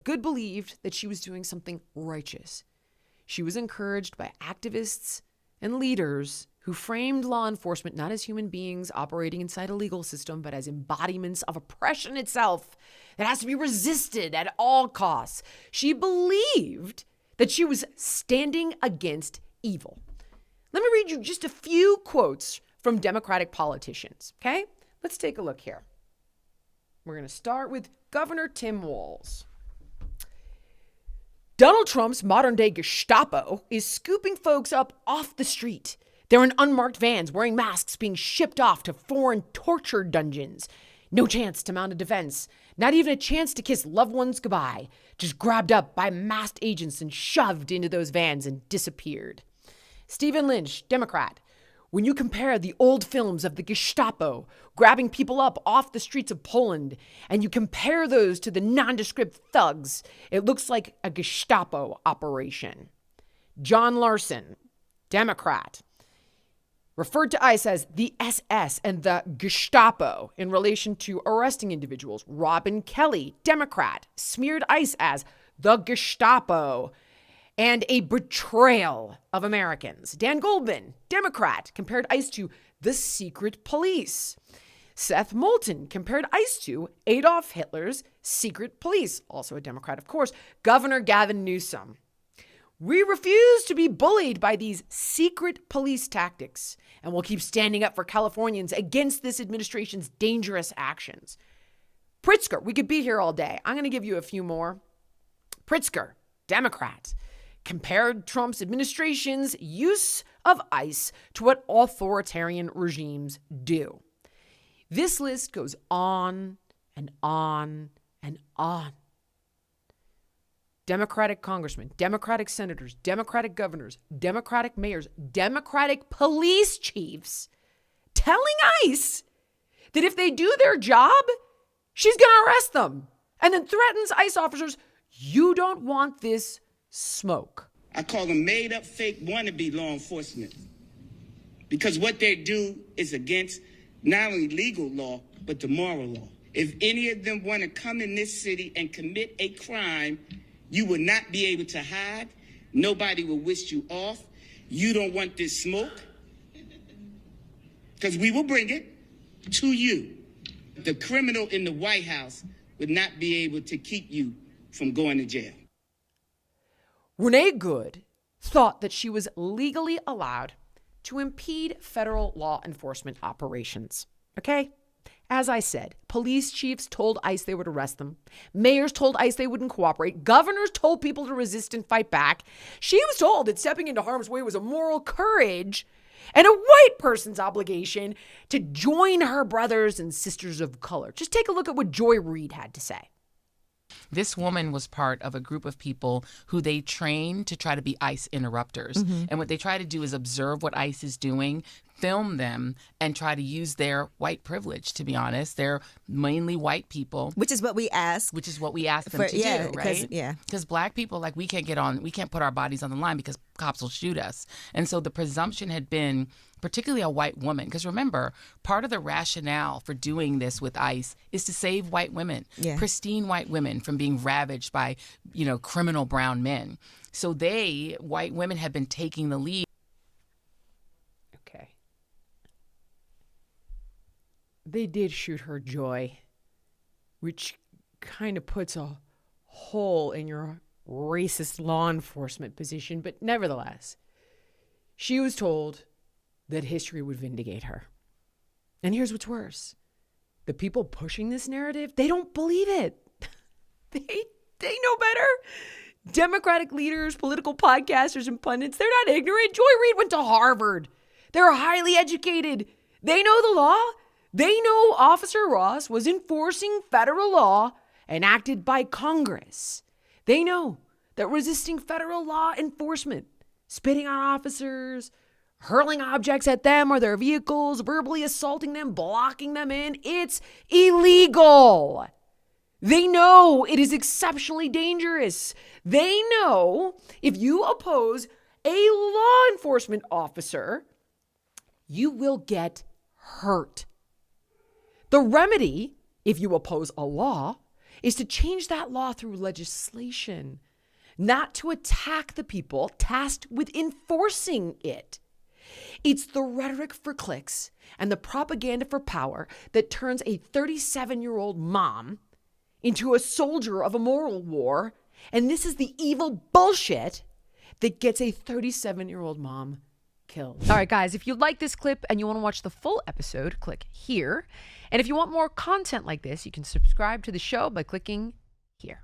Good believed that she was doing something righteous. She was encouraged by activists and leaders who framed law enforcement not as human beings operating inside a legal system, but as embodiments of oppression itself that has to be resisted at all costs. She believed that she was standing against evil. Let me read you just a few quotes from Democratic politicians, okay? Let's take a look here. We're going to start with Governor Tim Walz. Donald Trump's modern-day Gestapo is scooping folks up off the street. They're in unmarked vans wearing masks being shipped off to foreign torture dungeons. No chance to mount a defense. Not even a chance to kiss loved ones goodbye. Just grabbed up by masked agents and shoved into those vans and disappeared. Stephen Lynch, Democrat. When you compare the old films of the Gestapo grabbing people up off the streets of Poland and you compare those to the nondescript thugs, it looks like a Gestapo operation. John Larson, Democrat, referred to ICE as the SS and the Gestapo in relation to arresting individuals. Robin Kelly, Democrat, smeared ICE as the Gestapo and a betrayal of Americans. Dan Goldman, Democrat, compared ICE to the secret police. Seth Moulton compared ICE to Adolf Hitler's secret police, also a Democrat, of course. Governor Gavin Newsom. We refuse to be bullied by these secret police tactics, and we'll keep standing up for Californians against this administration's dangerous actions. Pritzker, we could be here all day. I'm going to give you a few more. Pritzker, Democrat, compared Trump's administration's use of ICE to what authoritarian regimes do. This list goes on and on and on. Democratic congressmen, Democratic senators, Democratic governors, Democratic mayors, Democratic police chiefs telling ICE that if they do their job, she's going to arrest them. And then threatens ICE officers, you don't want this smoke. I call them made up fake wannabe law enforcement because what they do is against not only legal law, but the moral law. If any of them want to come in this city and commit a crime, you will not be able to hide. Nobody will wish you off. You don't want this smoke because we will bring it to you. The criminal in the White House would not be able to keep you from going to jail. Renee Good thought that she was legally allowed to impede federal law enforcement operations. Okay? As I said, police chiefs told ICE they would arrest them. Mayors told ICE they wouldn't cooperate. Governors told people to resist and fight back. She was told that stepping into harm's way was a moral courage and a white person's obligation to join her brothers and sisters of color. Just take a look at what Joy Reid had to say. This woman was part of a group of people who they trained to try to be ICE interrupters. Mm-hmm. And what they try to do is observe what ICE is doing, film them, and try to use their white privilege, to be honest. They're mainly white people. Which is what we ask. Which is what we ask them to do, right? Yeah. Because black people, we can't put our bodies on the line because cops will shoot us. And so the presumption had been, particularly a white woman, because remember, part of the rationale for doing this with ICE is to save white women, pristine white women, from being ravaged by, criminal brown men. So white women, have been taking the lead. Okay. They did shoot her, Joy, which kind of puts a hole in your racist law enforcement position. But nevertheless, she was told that history would vindicate her. And here's what's worse. The people pushing this narrative, they don't believe it. They know better. Democratic leaders, political podcasters, and pundits, they're not ignorant. Joy Reid went to Harvard. They're highly educated. They know the law. They know Officer Ross was enforcing federal law enacted by Congress. They know that resisting federal law enforcement, spitting on officers, hurling objects at them or their vehicles, verbally assaulting them, blocking them in, it's illegal. They know it is exceptionally dangerous. They know if you oppose a law enforcement officer, you will get hurt. The remedy, if you oppose a law, is to change that law through legislation, not to attack the people tasked with enforcing it. It's the rhetoric for clicks and the propaganda for power that turns a 37-year-old mom into a soldier of a moral war. And this is the evil bullshit that gets a 37-year-old mom killed. All right, guys, if you like this clip and you want to watch the full episode, click here. And if you want more content like this, you can subscribe to the show by clicking here.